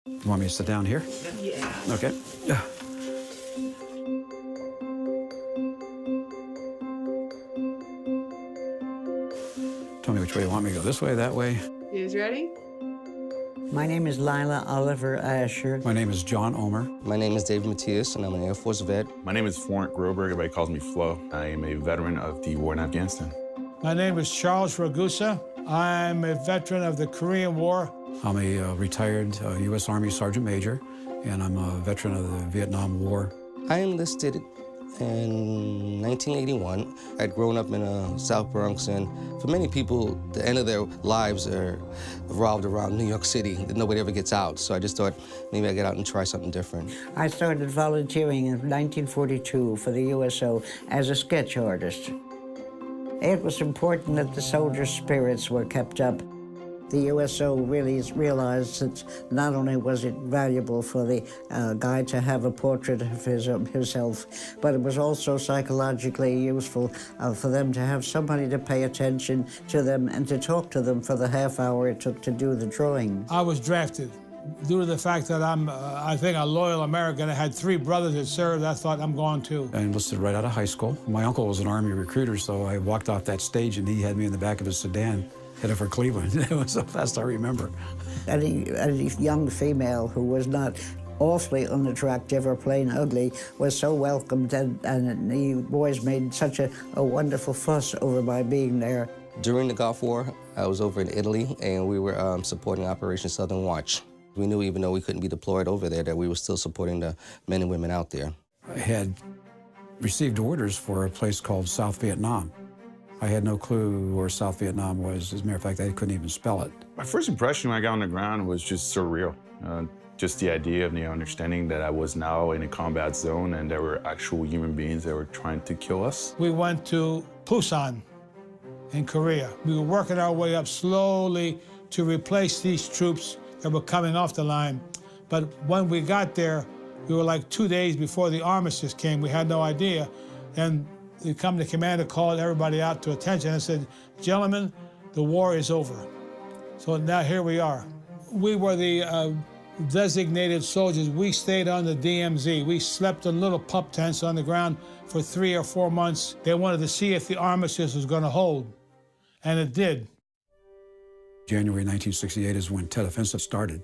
You want me to sit down here? Yeah. Okay. Yeah. Tell me which way you want me to go. This way, that way? You guys ready? My name is Lila Oliver Asher. My name is John Ohmer. My name is David Matias, and I'm an Air Force vet. My name is Florent Groberg. Everybody calls me Flo. I am a veteran of the war in Afghanistan. My name is Charles Ragusa. I'm a veteran of the Korean War. I'm a retired U.S. Army Sergeant Major, and I'm a veteran of the Vietnam War. I enlisted in 1981. I'd grown up in South Bronx, and for many people, the end of their lives are revolved around New York City. Nobody ever gets out, so I just thought maybe I'd get out and try something different. I started volunteering in 1942 for the USO as a sketch artist. It was important that the soldiers' spirits were kept up. The USO really realized that not only was it valuable for the guy to have a portrait of himself, but it was also psychologically useful for them to have somebody to pay attention to them and to talk to them for the half hour it took to do the drawing. I was drafted. Due to the fact that I'm, I think, a loyal American, I had 3 brothers that served, I thought I'm going too. I enlisted right out of high school. My uncle was an Army recruiter, so I walked off that stage and he had me in the back of his sedan, headed for Cleveland. It was so fast I remember. Any young female who was not awfully unattractive or plain ugly was so welcomed, and the boys made such a wonderful fuss over my being there. During the Gulf War, I was over in Italy, and we were supporting Operation Southern Watch. We knew, even though we couldn't be deployed over there, that we were still supporting the men and women out there. I had received orders for a place called South Vietnam. I had no clue where South Vietnam was. As a matter of fact, I couldn't even spell it. My first impression when I got on the ground was just surreal. Just the idea of understanding that I was now in a combat zone and there were actual human beings that were trying to kill us. We went to Busan in Korea. We were working our way up slowly to replace these troops that were coming off the line. But when we got there, we were like 2 days before the armistice came. We had no idea. And the commander called everybody out to attention and said, "Gentlemen, the war is over." So now here we are. We were the designated soldiers. We stayed on the DMZ. We slept in little pup tents on the ground for 3 or 4 months. They wanted to see if the armistice was going to hold, and it did. January 1968 is when Tet Offensive started.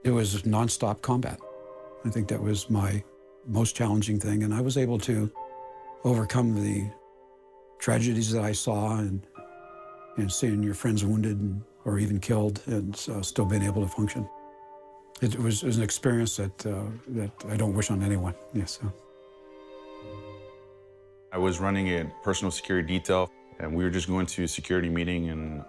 It was nonstop combat. I think that was my most challenging thing, and I was able to overcome the tragedies that I saw and seeing your friends wounded or even killed and still being able to function. It was an experience that I don't wish on anyone. Yes. I was running a personal security detail, and we were just going to a security meeting in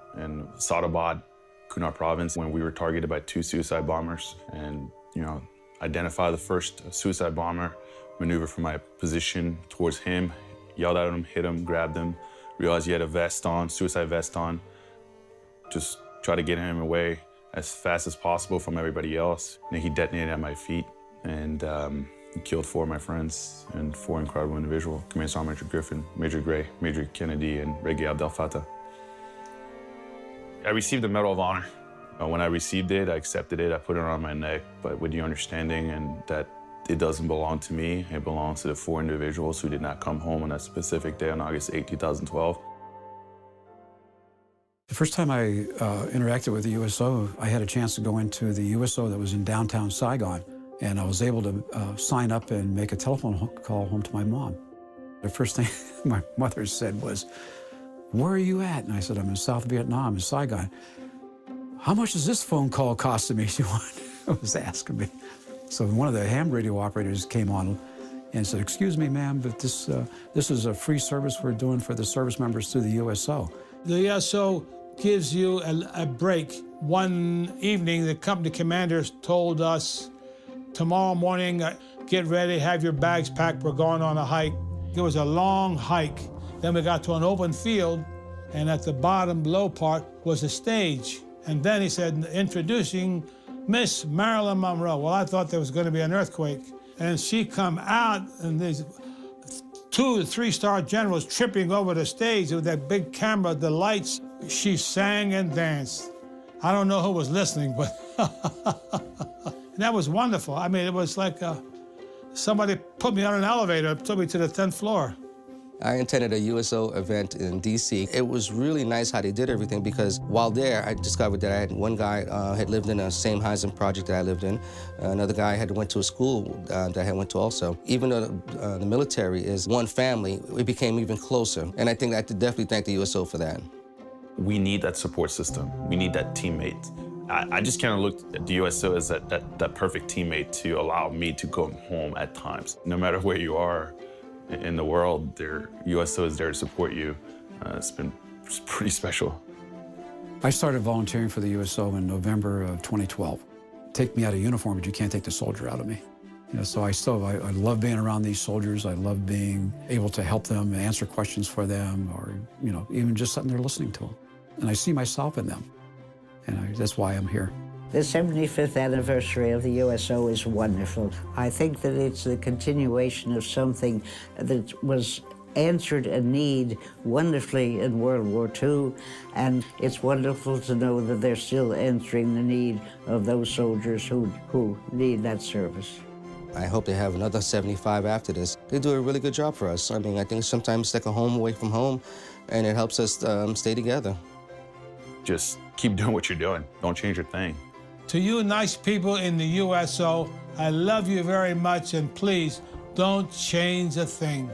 Sadabad, Kunar province, when we were targeted by 2 suicide bombers. And, identify the first suicide bomber, maneuver from my position towards him, yelled at him, hit him, grabbed him, realized he had a vest on, suicide vest on, just try to get him away as fast as possible from everybody else. And he detonated at my feet, and he killed 4 of my friends and 4 incredible individuals: Command Sergeant Major Griffin, Major Gray, Major Kennedy, and Reggie Abdel Fattah. I received the Medal of Honor. When I received it, I accepted it, I put it on my neck, but with the understanding and that it doesn't belong to me, it belongs to the 4 individuals who did not come home on that specific day on August 8, 2012. The first time I interacted with the USO, I had a chance to go into the USO that was in downtown Saigon, and I was able to sign up and make a telephone call home to my mom. The first thing my mother said was, "Where are you at?" And I said, "I'm in South Vietnam, in Saigon." "How much is this phone call costing me?" She was asking me. So one of the ham radio operators came on and said, "Excuse me, ma'am, but this is a free service we're doing for the service members through the USO." The USO gives you a break. One evening, the company commanders told us, "Tomorrow morning, get ready, have your bags packed, we're going on a hike." It was a long hike. Then we got to an open field, and at the bottom low part was a stage. And then he said, "Introducing Miss Marilyn Monroe." Well, I thought there was going to be an earthquake. And she come out, and these 2 to 3-star generals tripping over the stage with that big camera, the lights. She sang and danced. I don't know who was listening, but And that was wonderful. I mean, it was like somebody put me on an elevator, took me to the 10th floor. I attended a USO event in D.C. It was really nice how they did everything because while there, I discovered that I had one guy had lived in the same housing project that I lived in. Another guy had went to a school that I had went to also. Even though the military is one family, it became even closer. And I think I have to definitely thank the USO for that. We need that support system. We need that teammate. I just kind of looked at the USO as that perfect teammate to allow me to go home at times. No matter where you are in the world, USO is there to support you. It's pretty special. I started volunteering for the USO in November of 2012. Take me out of uniform, but you can't take the soldier out of me. You know, so I love being around these soldiers. I love being able to help them, answer questions for them, or even just sitting there listening to them. And I see myself in them, and that's why I'm here. The 75th anniversary of the USO is wonderful. I think that it's the continuation of something that was answered a need wonderfully in World War II, and it's wonderful to know that they're still answering the need of those soldiers who need that service. I hope they have another 75 after this. They do a really good job for us. I mean, I think sometimes it's like a home away from home, and it helps us stay together. Just keep doing what you're doing. Don't change a thing. To you nice people in the USO, I love you very much, and please don't change a thing.